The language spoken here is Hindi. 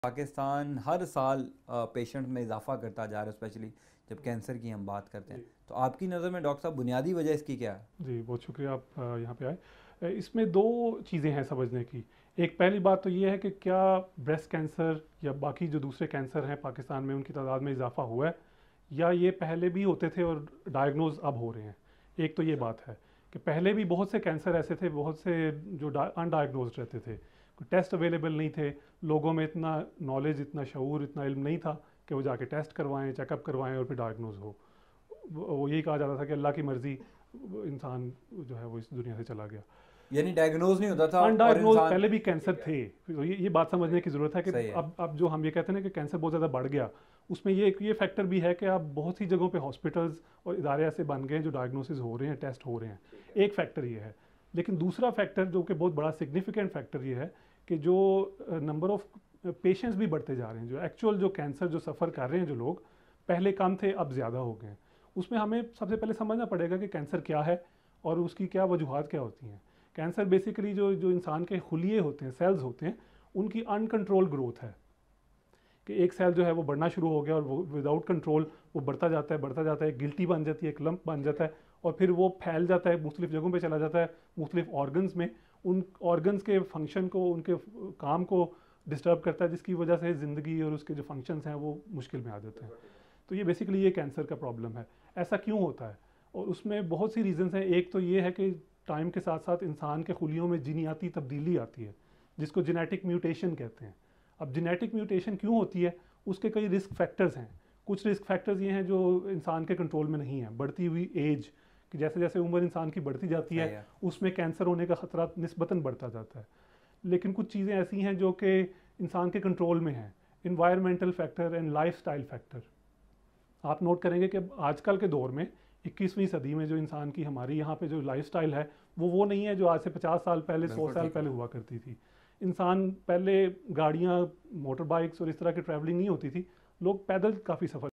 पाकिस्तान हर साल पेशेंट में इजाफा करता जा रहा है, स्पेशली जब कैंसर की हम बात करते हैं। तो आपकी नज़र में डॉक्टर साहब बुनियादी वजह इसकी क्या है? जी, बहुत शुक्रिया आप यहाँ पे आए। इसमें दो चीज़ें हैं समझने की। एक पहली बात तो ये है कि क्या ब्रेस्ट कैंसर या बाकी जो दूसरे कैंसर हैं पाकिस्तान में उनकी तादाद में इजाफा हुआ है, या ये पहले भी होते थे और डायग्नोज अब हो रहे हैं। एक तो ये बात है कि पहले भी बहुत से कैंसर ऐसे थे, बहुत से जो अनडायग्नोज रहते थे, टेस्ट अवेलेबल नहीं थे, लोगों में इतना नॉलेज, इतना शऊर, इतना इल्म नहीं था कि वो जाके टेस्ट करवाएं, चेकअप करवाएं और फिर डायग्नोज हो। वो यही कहा जाता था कि अल्लाह की मर्ज़ी, इंसान जो है वो इस दुनिया से चला गया। यानी डायग्नोज नहीं होता था और अनडायग्नोज इंसान पहले भी कैंसर थे। तो ये बात समझने की ज़रूरत है कि सही है। अब जो हम ये कहते हैं ना कि कैंसर बहुत ज़्यादा बढ़ गया, उसमें ये फैक्टर भी है कि अब बहुत सी जगहों पे हॉस्पिटल्स और इदारे ऐसे बन गए हैं जो डायग्नोसिस हो रहे हैं, टेस्ट हो रहे हैं। एक फैक्टर ये है। लेकिन दूसरा फैक्टर जो कि बहुत बड़ा सिग्निफिकेंट फैक्टर ये है कि जो नंबर ऑफ पेशेंट्स भी बढ़ते जा रहे हैं, जो एक्चुअल जो कैंसर जो सफ़र कर रहे हैं जो लोग, पहले कम थे अब ज़्यादा हो गए हैं। उसमें हमें सबसे पहले समझना पड़ेगा कि कैंसर क्या है और उसकी क्या वजूहात क्या होती हैं। कैंसर बेसिकली जो जो इंसान के खुलिए होते हैं, सेल्स होते हैं, उनकी अनकंट्रोल ग्रोथ है। कि एक सेल जो है वो बढ़ना शुरू हो गया और वो विदाउट कंट्रोल वो बढ़ता जाता है, गिल्टी बन जाती है, एक लंप बन जाता है और फिर वो फैल जाता है, मुख्तलिफ जगहों पे चला जाता है, मुख्तलिफ ऑर्गन्स में। उन ऑर्गन्स के फंक्शन को, उनके काम को डिस्टर्ब करता है, जिसकी वजह से ज़िंदगी और उसके जो फंक्शंस हैं वो मुश्किल में आ जाते हैं। तो ये बेसिकली ये कैंसर का प्रॉब्लम है। ऐसा क्यों होता है? और उसमें बहुत सी रीज़न्स हैं। एक तो ये है कि टाइम के साथ साथ इंसान के खुलियों में जीनियाती तब्दीली आती है, जिसको जेनेटिक म्यूटेशन कहते हैं। अब जेनेटिक म्यूटेशन क्यों होती है? उसके कई रिस्क फैक्टर्स हैं। कुछ रिस्क फैक्टर्स ये हैं जो इंसान के कंट्रोल में नहीं है। बढ़ती हुई एज, कि जैसे जैसे उम्र इंसान की बढ़ती जाती है उसमें कैंसर होने का ख़तरा निस्बतन बढ़ता जाता है। लेकिन कुछ चीज़ें ऐसी हैं जो कि इंसान के कंट्रोल में हैं। Environmental factor and lifestyle factor. आप नोट करेंगे कि आजकल के दौर में 21वीं सदी में जो इंसान की हमारी यहाँ पे जो लाइफस्टाइल है वो नहीं है जो आज से 50 साल पहले, 100 साल पहले हुआ करती थी। इंसान पहले गाड़ियाँ, मोटर बाइक्स और इस तरह की ट्रैवलिंग नहीं होती थी, लोग पैदल काफ़ी सफ़र